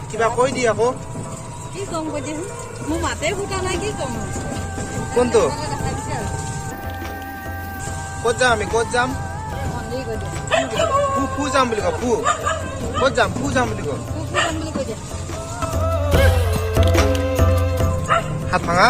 কিবা কৈ দি আকৌ কি কম কৈ দিম মোৰ মাতে ফুটা নাই কি কম কোনটো ক'ত যাম আমি ক'ত যাম মন্দিৰ গৈ দিম ফু যাম বুলি কওঁ ক'ত যাম ফু যাম বুলি কওঁ যাম বুলি কৈ দিয়া হাত ভাঙা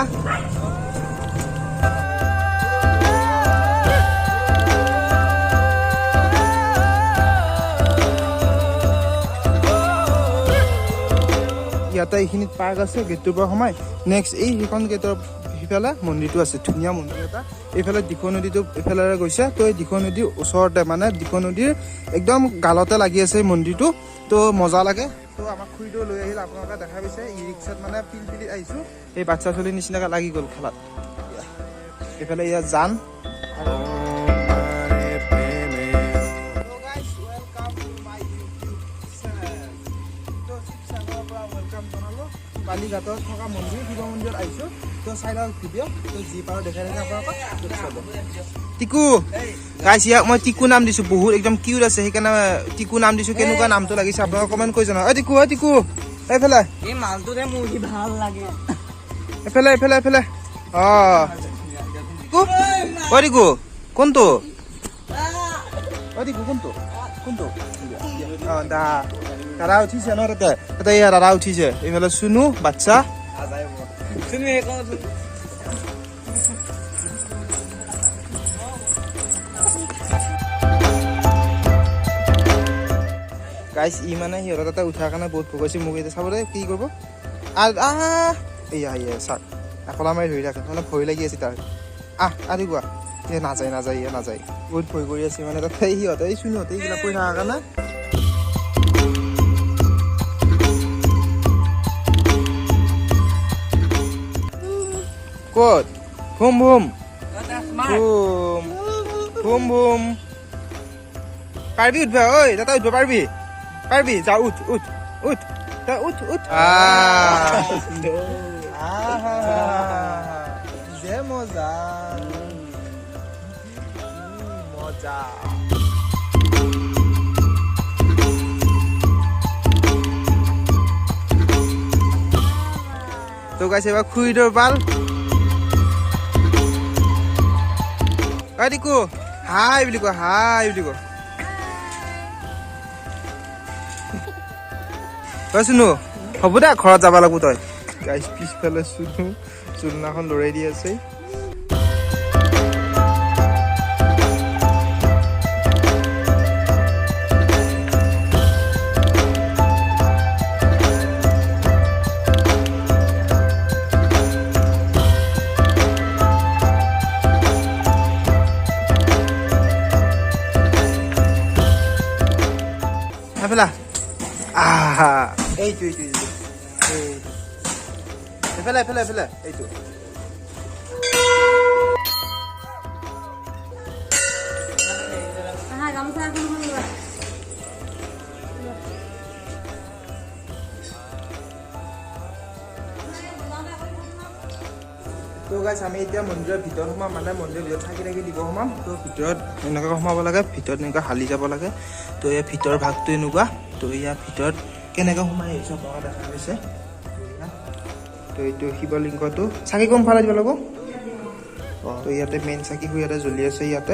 ইয়াতে এইখিনিত পাৰ্ক আছে গেটটোৰ পৰা সোমাই নেক্সট এই সেইখন গেটৰ সিফালে মন্দিৰটো আছে ধুনীয়া মন্দিৰ এটা এইফালে দিখৌ নদীটো এইফালে গৈছে তো এই দিখৌ নদীৰ ওচৰতে মানে দিখৌ নদীৰ একদম গালতে লাগি আছে এই মন্দিৰটো তো মজা লাগে তো আমাক খুৰীটো লৈ আহিল আপোনালোকে দেখা পাইছে ই ৰিক্সাত মানে পিলপিলিত আহিছোঁ এই বাচ্ছা চলিৰ নিচিনাকৈ লাগি গ'ল খেলাত এইফালে ইয়াত যান বালিঘাটত থকা মন্দিৰ শিৱ মন্দিৰত আহিছোঁ তো চাই লওক ভিডিঅ' তো যি পাৰোঁ দেখাই থাকে আপোনালোকক চাব টিকু গাইছ ইয়াক মই টিকু নাম দিছোঁ বহুত একদম কিউট আছে সেইকাৰণে টিকু নাম দিছোঁ কেনেকুৱা নামটো লাগিছে আপোনালোকে কমেণ্ট কৰি জনাওক টিকু টিকু এইফালে এই মালটোৰে মোৰ কি ভাল লাগে এইফালে এইফালে এইফালে অঁ টিকু অ' টিকু কোনটো অ' টিকু কোনটো কোনটো অঁ দাদা উঠিছে ন তাতে তাতে এয়া দাদা উঠিছে এইফালে চুনু বাচ্ছা গাইছ ই মানে সিহঁতৰ তাতে উঠাৰ কাৰণে বহুত ভোগাইছে মোক এতিয়া চাব দে কি কৰিব এয়া চাক আকলা মাৰি ধৰি থাকে মানে ভয় লাগি আছে তাৰ আৰু কোৱা এ নাযায় নাযায় ইয়ে নাযায় বহুত ভয় কৰি আছে মানে তাতে সিহঁতে এই চুনুহঁতে এইবিলাক কৰি থকাৰ কাৰণে ক'ত ভুম ভুম ভুম ভুম ভুম পাৰিবি উঠবা ঐ দাদা উঠবা পাৰিবি পাৰিবি যা উঠ উঠ উঠ তই উঠ উঠ যে মজা মজা তো গাইছে এবাৰ খুৰীদৰ পাল টিকু হাই বুলি ক হাই বুলি ক তই চুনু হ'ব দে ঘৰত যাব লাগিব তই গাইছ পিছফালে চুনু চুলনাখন লৰাই দি আছে এইফালে এইটো এইফালে এইফালে এইফালে এইটো তো গাইছ আমি এতিয়া মন্দিৰৰ ভিতৰত সোমাম মানে মন্দিৰৰ ভিতৰত থাকি দিব সোমাম তো ভিতৰত এনেকৈ সোমাব লাগে ভিতৰত এনেকৈ হালি যাব লাগে তো ইয়াৰ ভিতৰ ভাগটো এনেকুৱা তো ইয়াৰ ভিতৰত কেনেকৈ সোমাই আহিছোঁ আপোনালোকে দেখা পাইছে তো এইটো শিৱলিংগটো চাকি কম ফালে দিব লাগিব তো ইয়াতে মেইন চাকি ইয়াতে জ্বলি আছে ইয়াতে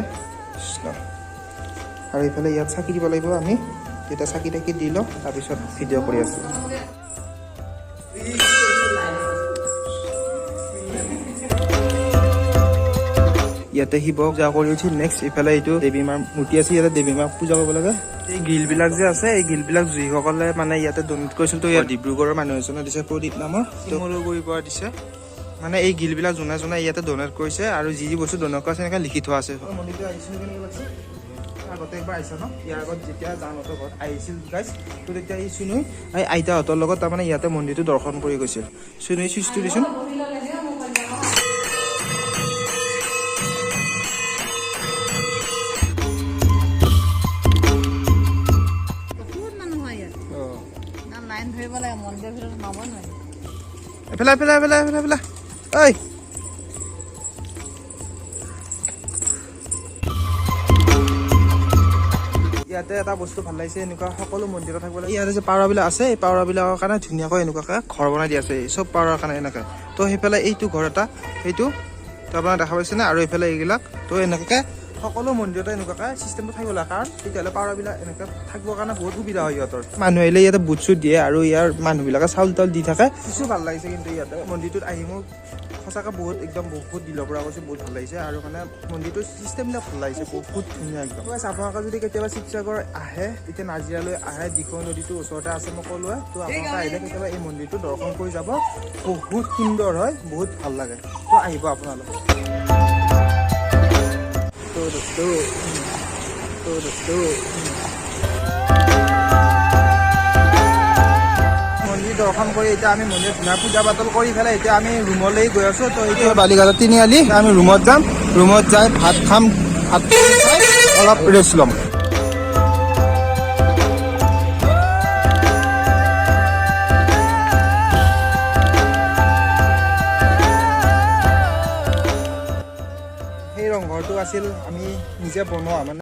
আৰু এইফালে ইয়াত চাকি দিব লাগিব আমি তেতিয়া চাকি তাকি দি লওঁ তাৰপিছত ভিডিঅ' কৰি আছোঁ ইয়াতে শিৱ পূজা কৰি উঠি নেক্সট ইফালে এইটো দেৱী মাৰ মূৰ্তি আছে ইয়াতে দেৱী মাক পূজা কৰিব লাগে এই গ্ৰিলবিলাক যে আছে এই গ্ৰিলবিলাক যিসকলে মানে ইয়াতে ডনেট কৰিছিল তো ইয়াত ডিব্ৰুগড়ৰ মানুহ এজনে দিছে প্ৰদীপ নামৰ শিমলুগুৰিৰ পৰা দিছে মানে এই গ্ৰিলবিলাক যোনে যোনে ইয়াতে ডনেট কৰিছে আৰু যি যি বস্তু ডনেট কৰিছে এনেকৈ লিখি থোৱা আছে মন্দিৰটো আহিছিল কেনেকৈ লাগিছে আগতে একবাৰ আহিছে ন ইয়াৰ আগত যেতিয়া জানহঁতৰ ঘৰত আহিছিল গাইছ তো তেতিয়া এই চুনু এই আইতাহঁতৰ লগত তাৰমানে ইয়াতে মন্দিৰটো দৰ্শন কৰি গৈছিল চুনুই চুইচটো দিছোন এইফালে এইফালে এইফালে এইফালে এইফালে ঐ ইয়াতে এটা বস্তু ভাল লাগিছে এনেকুৱা সকলো মন্দিৰত থাকিব লাগে ইয়াতে যে পাৱৰাবিলাক আছে এই পাৱৰাবিলাকৰ কাৰণে ধুনীয়াকৈ এনেকুৱাকৈ ঘৰ বনাই দিয়া আছে চব পাৱৰাৰ কাৰণে এনেকৈ তো সেইফালে এইটো ঘৰ এটা সেইটো তো আপোনাক দেখা পাইছেনে আৰু এইফালে এইবিলাক তো এনেকুৱাকৈ সকলো মন্দিৰতে এনেকুৱাকৈ চিষ্টেমটো থাকিব লাগে কাৰণ তেতিয়াহ'লে পাৱৰাবিলাক এনেকৈ থাকিবৰ কাৰণে বহুত সুবিধা হয় সিহঁতৰ মানুহ আহিলে ইয়াতে বুট চুট দিয়ে আৰু ইয়াৰ মানুহবিলাকে চাউল তাউল দি থাকে কিছু ভাল লাগিছে কিন্তু ইয়াতে মন্দিৰটোত আহি মোৰ সঁচাকৈ বহুত দিলৰ পৰা কৈছে বহুত ভাল লাগিছে আৰু মানে মন্দিৰটোৰ চিষ্টেমবিলাক ভাল লাগিছে বহুত ধুনীয়া একদম আপোনালোকে যদি কেতিয়াবা শিৱসাগৰ আহে তেতিয়া নাজিৰালৈ আহে দিখৌ নদীটোৰ ওচৰতে আছে মই ক'লোৱে তো আপোনালোকে আহিলে কেতিয়াবা এই মন্দিৰটো দৰ্শন কৰি যাব বহুত সুন্দৰ হয় বহুত ভাল লাগে তো আহিব আপোনালোকে মন্দিৰ দৰ্শন কৰি এতিয়া আমি মন্দিৰত ধুনীয়া পূজা পাতল কৰি পেলাই এতিয়া আমি ৰুমলৈ গৈ আছো তো এতিয়া বালিঘাটৰ তিনিআলি আমি ৰুমত যাম ৰুমত যাই ভাত খাম ভাত খাই অলপ ৰেষ্ট ল'ম সেই ৰংঘৰটো আছিল আমি নিজে বনোৱা মানে